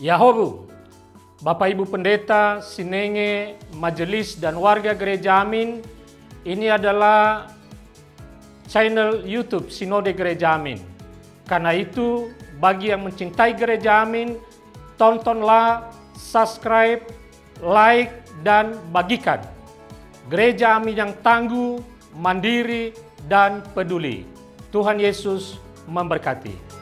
Yahobu, Bapak Ibu Pendeta, Sinenge, Majelis dan warga Gereja Amin, ini adalah channel YouTube Sinode Gereja Amin. Karena itu, bagi yang mencintai Gereja Amin, tontonlah, subscribe, like, dan bagikan. Gereja Amin yang tangguh, mandiri, dan peduli. Tuhan Yesus memberkati.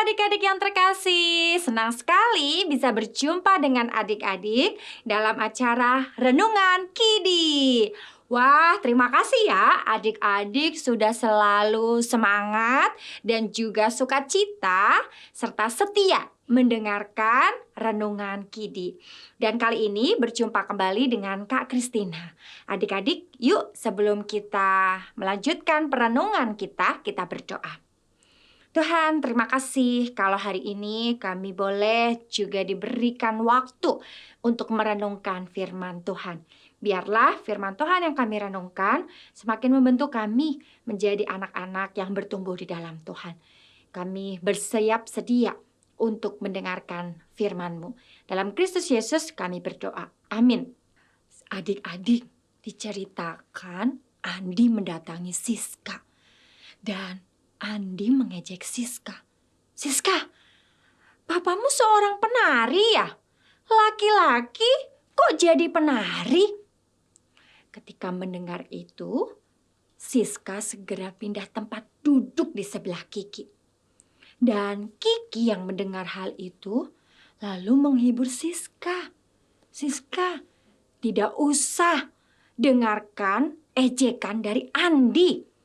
Adik-adik yang terkasih, senang sekali bisa berjumpa dengan adik-adik dalam acara Renungan Kidi. Wah, terima kasih ya adik-adik sudah selalu semangat dan juga sukacita serta setia mendengarkan Renungan Kidi. Dan kali ini berjumpa kembali dengan Kak Kristina. Adik-adik, yuk sebelum kita melanjutkan perenungan kita berdoa. Tuhan, terima kasih kalau hari ini kami boleh juga diberikan waktu untuk merenungkan firman Tuhan. Biarlah firman Tuhan yang kami renungkan semakin membentuk kami menjadi anak-anak yang bertumbuh di dalam Tuhan. Kami bersiap sedia untuk mendengarkan firman-Mu. Dalam Kristus Yesus kami berdoa. Amin. Adik-adik, diceritakan Andi mendatangi Siska. Dan Andi mengejek Siska. Siska, papamu seorang penari ya? Laki-laki kok jadi penari? Ketika mendengar itu, Siska segera pindah tempat duduk di sebelah Kiki. Dan Kiki yang mendengar hal itu lalu menghibur Siska. Siska, tidak usah dengarkan ejekan dari Andi.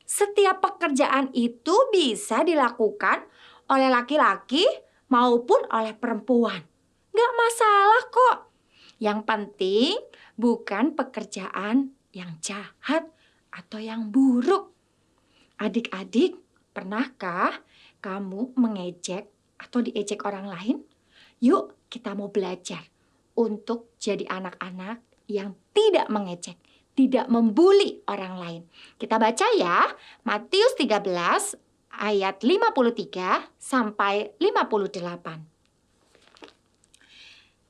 Setiap pekerjaan itu bisa dilakukan oleh laki-laki maupun oleh perempuan. Gak masalah kok. Yang penting bukan pekerjaan yang jahat atau yang buruk. Adik-adik, pernahkah kamu mengejek atau diejek orang lain? Yuk kita mau belajar untuk jadi anak-anak yang tidak mengejek, tidak membuli orang lain. Kita baca ya, Matius 13 ayat 53 sampai 58.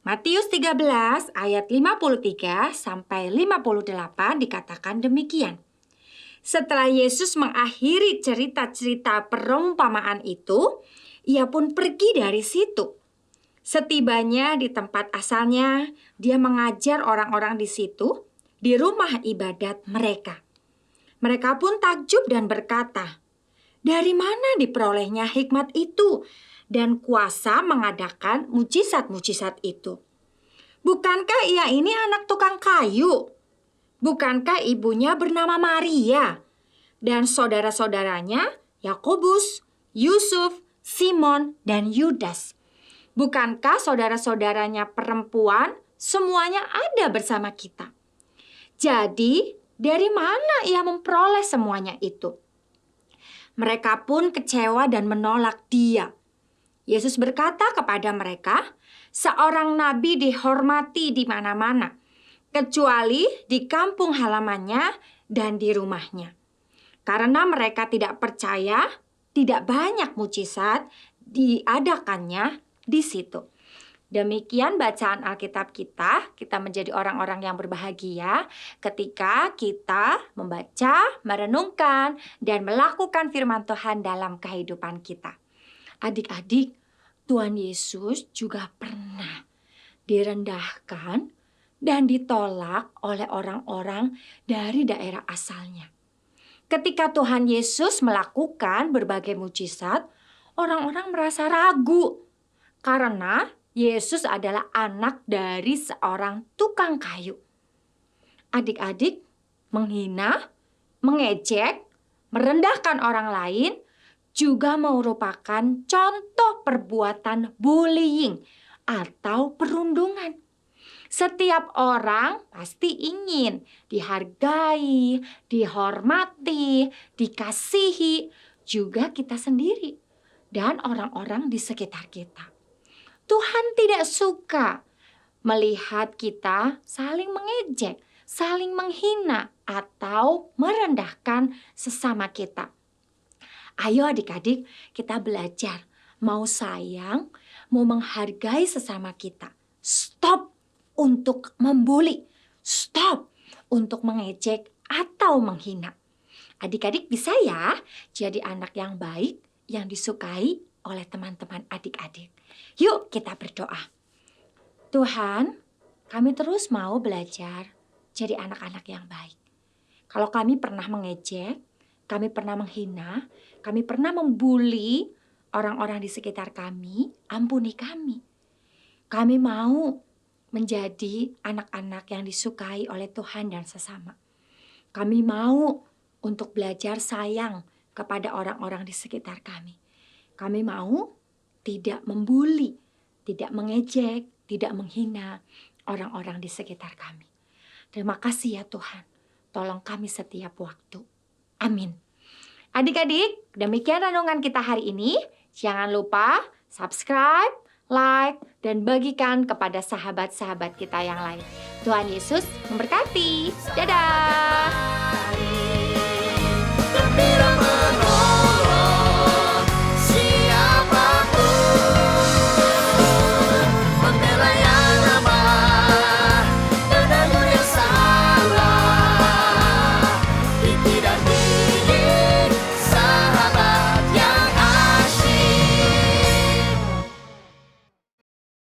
Matius 13 ayat 53 sampai 58 dikatakan demikian. Setelah Yesus mengakhiri cerita-cerita perumpamaan itu, ia pun pergi dari situ. Setibanya di tempat asalnya, dia mengajar orang-orang di situ, di rumah ibadat mereka. Mereka pun takjub dan berkata, "Dari mana diperolehnya hikmat itu dan kuasa mengadakan mujizat-mujizat itu? Bukankah ia ini anak tukang kayu? Bukankah ibunya bernama Maria dan saudara-saudaranya Yakobus, Yusuf, Simon, dan Yudas? Bukankah saudara-saudaranya perempuan semuanya ada bersama kita? Jadi, dari mana ia memperoleh semuanya itu?" Mereka pun kecewa dan menolak dia. Yesus berkata kepada mereka, "Seorang nabi dihormati di mana-mana, kecuali di kampung halamannya dan di rumahnya." Karena mereka tidak percaya, tidak banyak mujizat diadakannya di situ. Demikian bacaan Alkitab kita. Kita menjadi orang-orang yang berbahagia ketika kita membaca, merenungkan, dan melakukan firman Tuhan dalam kehidupan kita. Adik-adik, Tuhan Yesus juga pernah direndahkan dan ditolak oleh orang-orang dari daerah asalnya. Ketika Tuhan Yesus melakukan berbagai mujizat, orang-orang merasa ragu karena Yesus adalah anak dari seorang tukang kayu. Adik-adik, menghina, mengejek, merendahkan orang lain juga merupakan contoh perbuatan bullying atau perundungan. Setiap orang pasti ingin dihargai, dihormati, dikasihi, juga kita sendiri dan orang-orang di sekitar kita. Tuhan tidak suka melihat kita saling mengejek, saling menghina, atau merendahkan sesama kita. Ayo adik-adik, kita belajar mau sayang, mau menghargai sesama kita. Stop untuk membuli, stop untuk mengejek atau menghina. Adik-adik bisa ya jadi anak yang baik, yang disukai oleh teman-teman adik-adik. Yuk kita berdoa. Tuhan, kami terus mau belajar jadi anak-anak yang baik. Kalau kami pernah mengejek, kami pernah menghina, kami pernah membuli orang-orang di sekitar kami, ampuni kami. Kami mau menjadi anak-anak yang disukai oleh Tuhan dan sesama. Kami mau untuk belajar sayang kepada orang-orang di sekitar kami. Kami mau tidak membuli, tidak mengejek, tidak menghina orang-orang di sekitar kami. Terima kasih ya Tuhan, tolong kami setiap waktu. Amin. Adik-adik, demikian renungan kita hari ini. Jangan lupa subscribe, like, dan bagikan kepada sahabat-sahabat kita yang lain. Tuhan Yesus memberkati. Dadah!